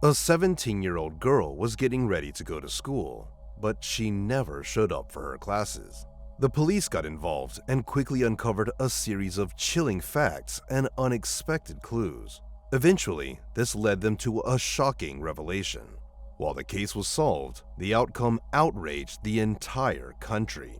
A 17-year-old girl was getting ready to go to school, but she never showed up for her classes. The police got involved and quickly uncovered a series of chilling facts and unexpected clues. Eventually, this led them to a shocking revelation. While the case was solved, the outcome outraged the entire country.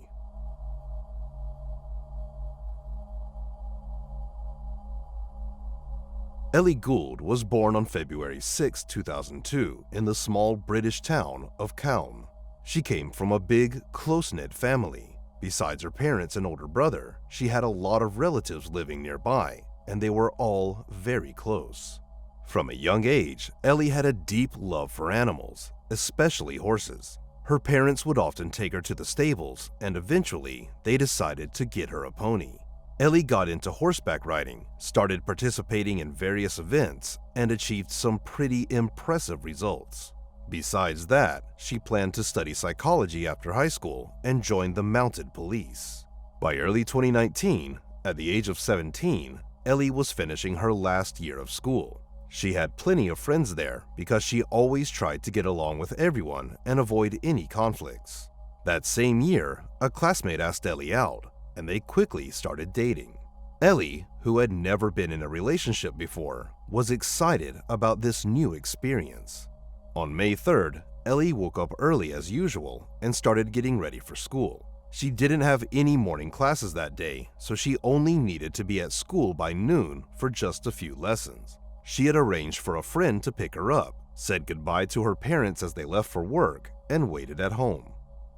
Ellie Gould was born on February 6, 2002, in the small British town of Calne. She came from a big, close-knit family. Besides her parents and older brother, she had a lot of relatives living nearby, and they were all very close. From a young age, Ellie had a deep love for animals, especially horses. Her parents would often take her to the stables, and eventually, they decided to get her a pony. Ellie got into horseback riding, started participating in various events, and achieved some pretty impressive results. Besides that, she planned to study psychology after high school and joined the mounted police. By early 2019, at the age of 17, Ellie was finishing her last year of school. She had plenty of friends there because she always tried to get along with everyone and avoid any conflicts. That same year, a classmate asked Ellie out, and they quickly started dating. Ellie, who had never been in a relationship before, was excited about this new experience. On May 3rd, Ellie woke up early as usual and started getting ready for school. She didn't have any morning classes that day, so she only needed to be at school by noon for just a few lessons. She had arranged for a friend to pick her up, said goodbye to her parents as they left for work, and waited at home.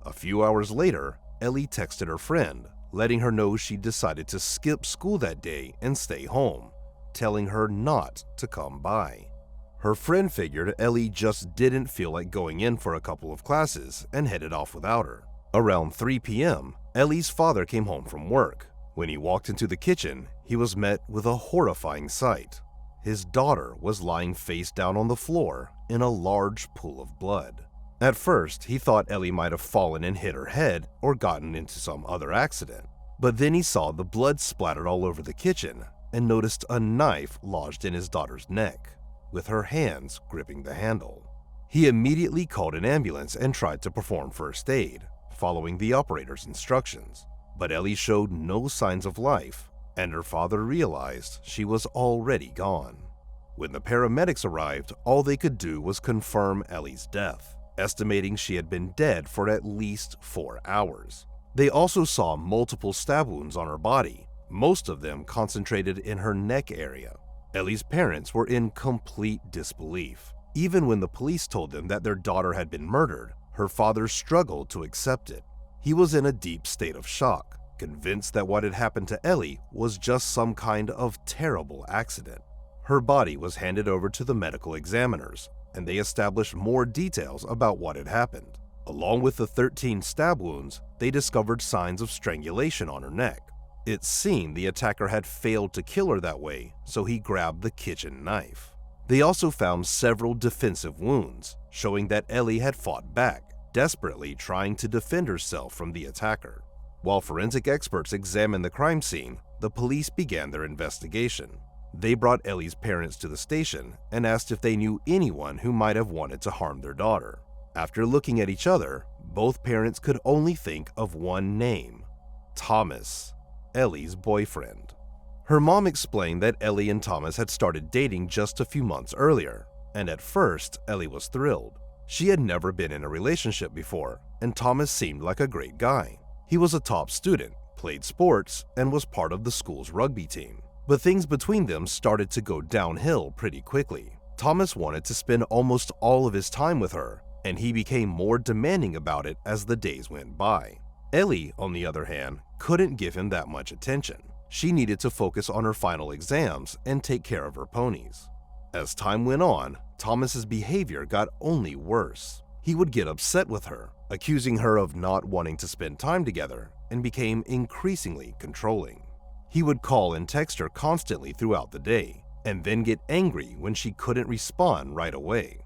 A few hours later, Ellie texted her friend, letting her know she'd decided to skip school that day and stay home, telling her not to come by. Her friend figured Ellie just didn't feel like going in for a couple of classes and headed off without her. Around 3 p.m., Ellie's father came home from work. When he walked into the kitchen, he was met with a horrifying sight. His daughter was lying face down on the floor in a large pool of blood. At first, he thought Ellie might have fallen and hit her head or gotten into some other accident. But then he saw the blood splattered all over the kitchen and noticed a knife lodged in his daughter's neck, with her hands gripping the handle. He immediately called an ambulance and tried to perform first aid, following the operator's instructions. But Ellie showed no signs of life, and her father realized she was already gone. When the paramedics arrived, all they could do was confirm Ellie's death, estimating she had been dead for at least 4 hours. They also saw multiple stab wounds on her body, most of them concentrated in her neck area. Ellie's parents were in complete disbelief. Even when the police told them that their daughter had been murdered, her father struggled to accept it. He was in a deep state of shock, convinced that what had happened to Ellie was just some kind of terrible accident. Her body was handed over to the medical examiners, and they established more details about what had happened. Along with the 13 stab wounds, they discovered signs of strangulation on her neck. It seemed the attacker had failed to kill her that way, so he grabbed the kitchen knife. They also found several defensive wounds, showing that Ellie had fought back, desperately trying to defend herself from the attacker. While forensic experts examined the crime scene, the police began their investigation. They brought Ellie's parents to the station and asked if they knew anyone who might have wanted to harm their daughter. After looking at each other, both parents could only think of one name: Thomas, Ellie's boyfriend. Her mom explained that Ellie and Thomas had started dating just a few months earlier, and at first, Ellie was thrilled. She had never been in a relationship before, and Thomas seemed like a great guy. He was a top student, played sports, and was part of the school's rugby team. But things between them started to go downhill pretty quickly. Thomas wanted to spend almost all of his time with her, and he became more demanding about it as the days went by. Ellie, on the other hand, couldn't give him that much attention. She needed to focus on her final exams and take care of her ponies. As time went on, Thomas's behavior got only worse. He would get upset with her, accusing her of not wanting to spend time together, and became increasingly controlling. He would call and text her constantly throughout the day, and then get angry when she couldn't respond right away.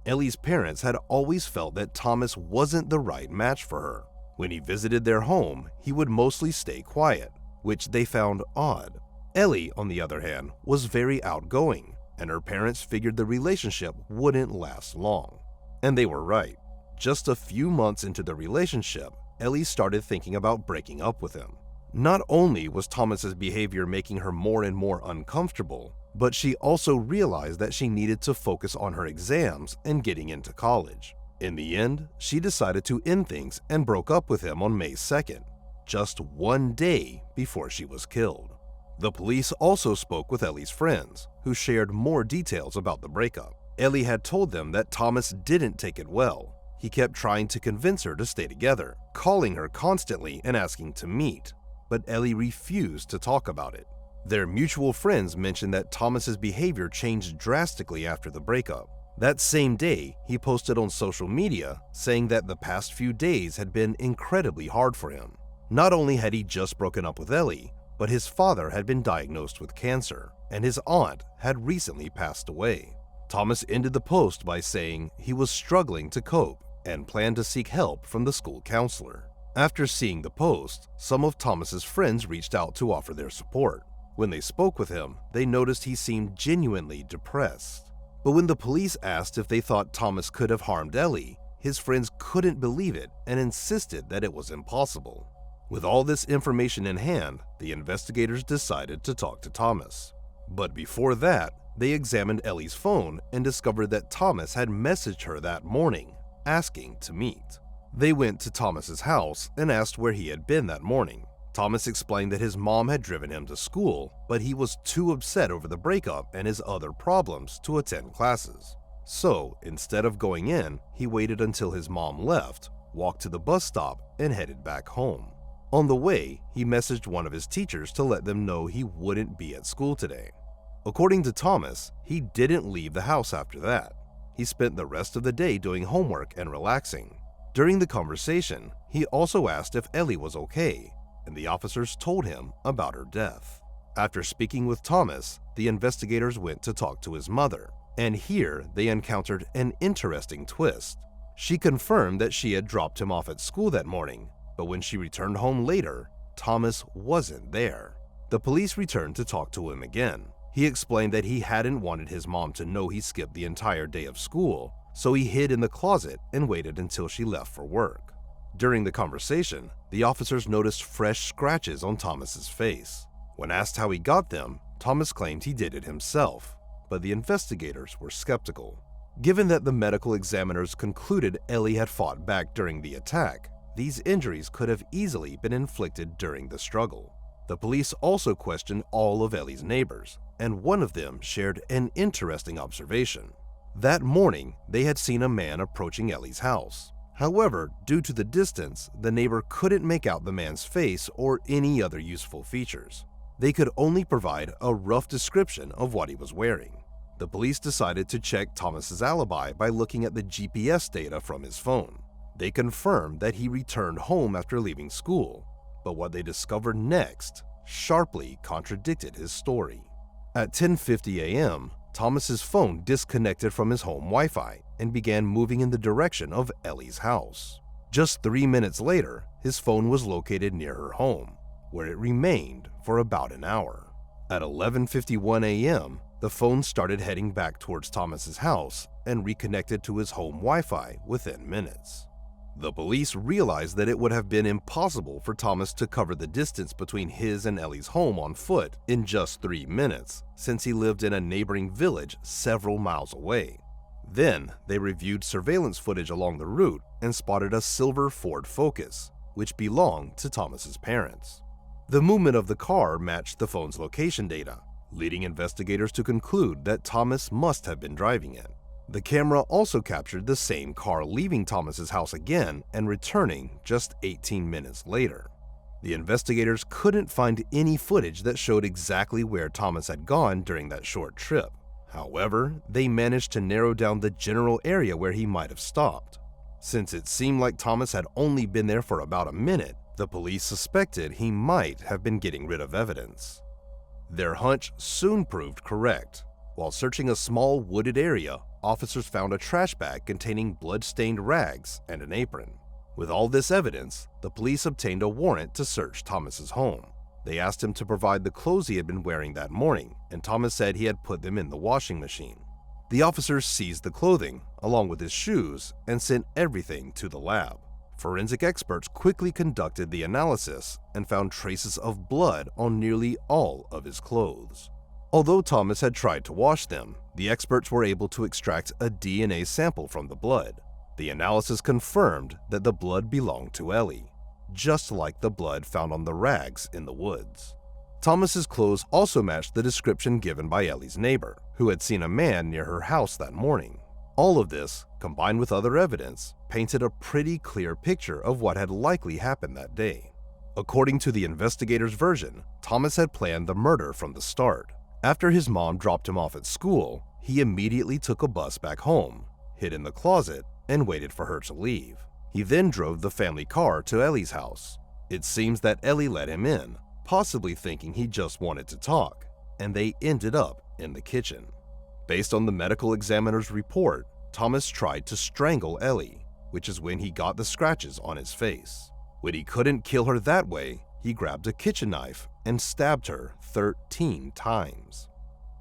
Ellie's parents had always felt that Thomas wasn't the right match for her. When he visited their home, he would mostly stay quiet, which they found odd. Ellie, on the other hand, was very outgoing, and her parents figured the relationship wouldn't last long. And they were right. Just a few months into the relationship, Ellie started thinking about breaking up with him. Not only was Thomas's behavior making her more and more uncomfortable, but she also realized that she needed to focus on her exams and getting into college. In the end, she decided to end things and broke up with him on May 2nd, just one day before she was killed. The police also spoke with Ellie's friends, who shared more details about the breakup. Ellie had told them that Thomas didn't take it well. He kept trying to convince her to stay together, calling her constantly and asking to meet, but Ellie refused to talk about it. Their mutual friends mentioned that Thomas's behavior changed drastically after the breakup. That same day, he posted on social media saying that the past few days had been incredibly hard for him. Not only had he just broken up with Ellie, but his father had been diagnosed with cancer, and his aunt had recently passed away. Thomas ended the post by saying he was struggling to cope and planned to seek help from the school counselor. After seeing the post, some of Thomas's friends reached out to offer their support. When they spoke with him, they noticed he seemed genuinely depressed. But when the police asked if they thought Thomas could have harmed Ellie, his friends couldn't believe it and insisted that it was impossible. With all this information in hand, the investigators decided to talk to Thomas. But before that, they examined Ellie's phone and discovered that Thomas had messaged her that morning, asking to meet. They went to Thomas's house and asked where he had been that morning. Thomas explained that his mom had driven him to school, but he was too upset over the breakup and his other problems to attend classes. So, instead of going in, he waited until his mom left, walked to the bus stop, and headed back home. On the way, he messaged one of his teachers to let them know he wouldn't be at school today. According to Thomas, he didn't leave the house after that. He spent the rest of the day doing homework and relaxing. During the conversation, he also asked if Ellie was okay, and the officers told him about her death. After speaking with Thomas, the investigators went to talk to his mother, and here they encountered an interesting twist. She confirmed that she had dropped him off at school that morning, but when she returned home later, Thomas wasn't there. The police returned to talk to him again. He explained that he hadn't wanted his mom to know he skipped the entire day of school, so he hid in the closet and waited until she left for work. During the conversation, the officers noticed fresh scratches on Thomas's face. When asked how he got them, Thomas claimed he did it himself, but the investigators were skeptical. Given that the medical examiners concluded Ellie had fought back during the attack, these injuries could have easily been inflicted during the struggle. The police also questioned all of Ellie's neighbors, and one of them shared an interesting observation. That morning, they had seen a man approaching Ellie's house. However, due to the distance, the neighbor couldn't make out the man's face or any other useful features. They could only provide a rough description of what he was wearing. The police decided to check Thomas's alibi by looking at the GPS data from his phone. They confirmed that he returned home after leaving school, but what they discovered next sharply contradicted his story. At 10:50 a.m., Thomas's phone disconnected from his home Wi-Fi and began moving in the direction of Ellie's house. Just 3 minutes later, his phone was located near her home, where it remained for about an hour. At 11:51 a.m., the phone started heading back towards Thomas's house and reconnected to his home Wi-Fi within minutes. The police realized that it would have been impossible for Thomas to cover the distance between his and Ellie's home on foot in just 3 minutes, since he lived in a neighboring village several miles away. Then, they reviewed surveillance footage along the route and spotted a silver Ford Focus, which belonged to Thomas's parents. The movement of the car matched the phone's location data, leading investigators to conclude that Thomas must have been driving it. The camera also captured the same car leaving Thomas's house again and returning just 18 minutes later. The investigators couldn't find any footage that showed exactly where Thomas had gone during that short trip. However, they managed to narrow down the general area where he might have stopped. Since it seemed like Thomas had only been there for about a minute, the police suspected he might have been getting rid of evidence. Their hunch soon proved correct. While searching a small wooded area, officers found a trash bag containing blood-stained rags and an apron. With all this evidence, the police obtained a warrant to search Thomas's home. They asked him to provide the clothes he had been wearing that morning, and Thomas said he had put them in the washing machine. The officers seized the clothing, along with his shoes, and sent everything to the lab. Forensic experts quickly conducted the analysis and found traces of blood on nearly all of his clothes. Although Thomas had tried to wash them, the experts were able to extract a DNA sample from the blood. The analysis confirmed that the blood belonged to Ellie, just like the blood found on the rags in the woods. Thomas's clothes also matched the description given by Ellie's neighbor, who had seen a man near her house that morning. All of this, combined with other evidence, painted a pretty clear picture of what had likely happened that day. According to the investigators' version, Thomas had planned the murder from the start. After his mom dropped him off at school, he immediately took a bus back home, hid in the closet, and waited for her to leave. He then drove the family car to Ellie's house. It seems that Ellie let him in, possibly thinking he just wanted to talk, and they ended up in the kitchen. Based on the medical examiner's report, Thomas tried to strangle Ellie, which is when he got the scratches on his face. When he couldn't kill her that way, he grabbed a kitchen knife and stabbed her 13 times.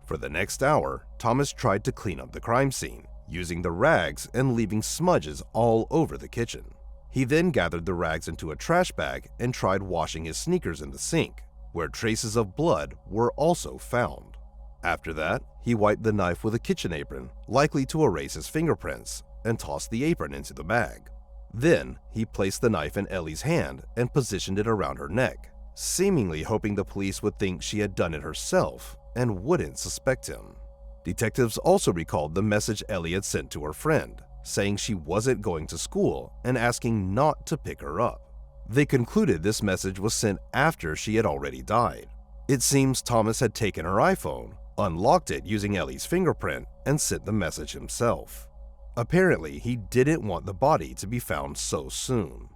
For the next hour, Thomas tried to clean up the crime scene, using the rags and leaving smudges all over the kitchen. He then gathered the rags into a trash bag and tried washing his sneakers in the sink, where traces of blood were also found. After that, he wiped the knife with a kitchen apron, likely to erase his fingerprints, and tossed the apron into the bag. Then, he placed the knife in Ellie's hand and positioned it around her neck, seemingly hoping the police would think she had done it herself and wouldn't suspect him. Detectives also recalled the message Ellie had sent to her friend, saying she wasn't going to school and asking not to pick her up. They concluded this message was sent after she had already died. It seems Thomas had taken her iPhone, unlocked it using Ellie's fingerprint, and sent the message himself. Apparently, he didn't want the body to be found so soon.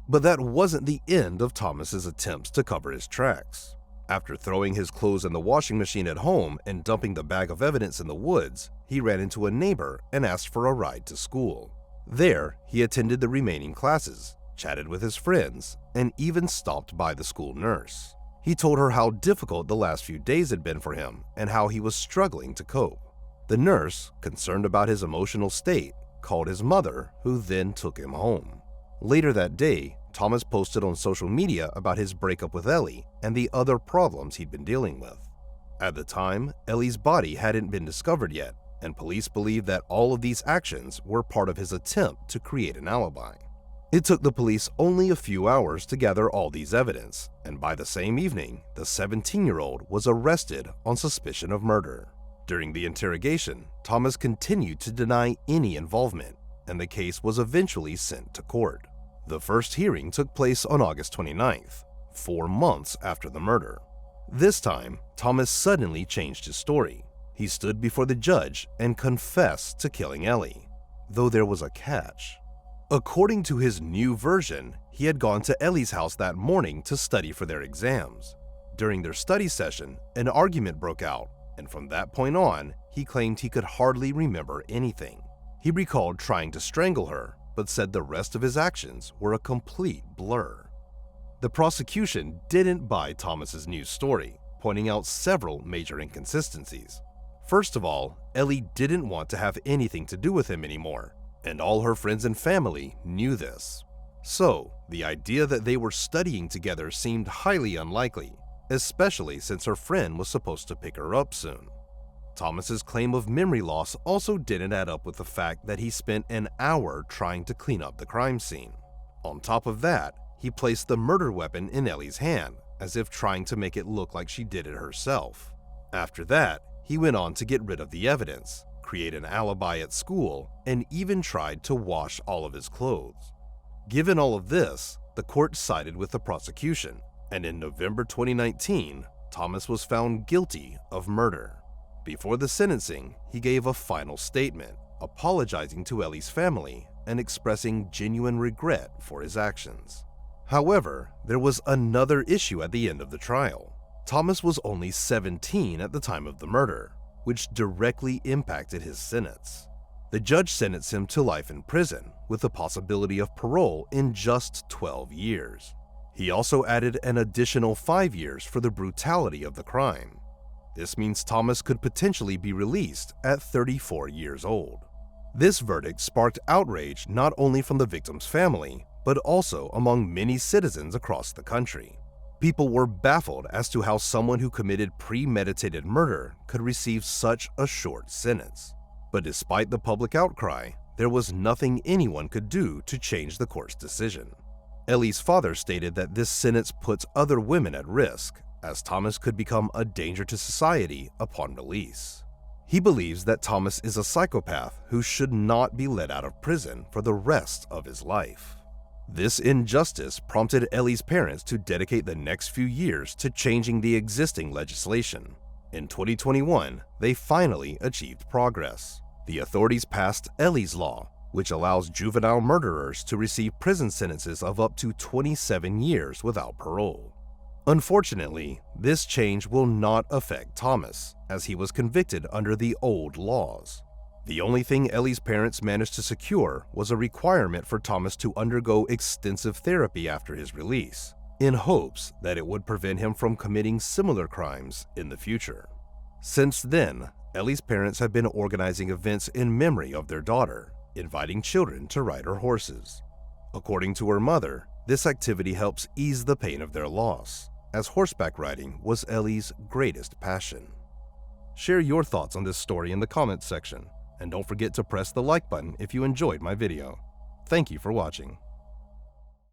But that wasn't the end of Thomas's attempts to cover his tracks. After throwing his clothes in the washing machine at home and dumping the bag of evidence in the woods, he ran into a neighbor and asked for a ride to school. There, he attended the remaining classes, chatted with his friends, and even stopped by the school nurse. He told her how difficult the last few days had been for him and how he was struggling to cope. The nurse, concerned about his emotional state, called his mother, who then took him home. Later that day, Thomas posted on social media about his breakup with Ellie and the other problems he'd been dealing with. At the time, Ellie's body hadn't been discovered yet, and police believed that all of these actions were part of his attempt to create an alibi. It took the police only a few hours to gather all these evidence, and by the same evening, the 17-year-old was arrested on suspicion of murder. During the interrogation, Thomas continued to deny any involvement, and the case was eventually sent to court. The first hearing took place on August 29th, 4 months after the murder. This time, Thomas suddenly changed his story. He stood before the judge and confessed to killing Ellie, though there was a catch. According to his new version, he had gone to Ellie's house that morning to study for their exams. During their study session, an argument broke out, and from that point on, he claimed he could hardly remember anything. He recalled trying to strangle her, but said the rest of his actions were a complete blur. The prosecution didn't buy Thomas's new story, pointing out several major inconsistencies. First of all, Ellie didn't want to have anything to do with him anymore, and all her friends and family knew this. So, the idea that they were studying together seemed highly unlikely, especially since her friend was supposed to pick her up soon. Thomas's claim of memory loss also didn't add up with the fact that he spent an hour trying to clean up the crime scene. On top of that, he placed the murder weapon in Ellie's hand, as if trying to make it look like she did it herself. After that, he went on to get rid of the evidence, create an alibi at school, and even tried to wash all of his clothes. Given all of this, the court sided with the prosecution, and in November 2019, Thomas was found guilty of murder. Before the sentencing, he gave a final statement, apologizing to Ellie's family and expressing genuine regret for his actions. However, there was another issue at the end of the trial. Thomas was only 17 at the time of the murder, which directly impacted his sentence. The judge sentenced him to life in prison, with the possibility of parole in just 12 years. He also added an additional 5 years for the brutality of the crime. This means Thomas could potentially be released at 34 years old. This verdict sparked outrage not only from the victim's family, but also among many citizens across the country. People were baffled as to how someone who committed premeditated murder could receive such a short sentence. But despite the public outcry, there was nothing anyone could do to change the court's decision. Ellie's father stated that this sentence puts other women at risk, as Thomas could become a danger to society upon release. He believes that Thomas is a psychopath who should not be let out of prison for the rest of his life. This injustice prompted Ellie's parents to dedicate the next few years to changing the existing legislation. In 2021, they finally achieved progress. The authorities passed Ellie's Law, which allows juvenile murderers to receive prison sentences of up to 27 years without parole. Unfortunately, this change will not affect Thomas, as he was convicted under the old laws. The only thing Ellie's parents managed to secure was a requirement for Thomas to undergo extensive therapy after his release, in hopes that it would prevent him from committing similar crimes in the future. Since then, Ellie's parents have been organizing events in memory of their daughter, inviting children to ride her horses. According to her mother, this activity helps ease the pain of their loss, as horseback riding was Ellie's greatest passion. Share your thoughts on this story in the comments section, and don't forget to press the like button if you enjoyed my video. Thank you for watching.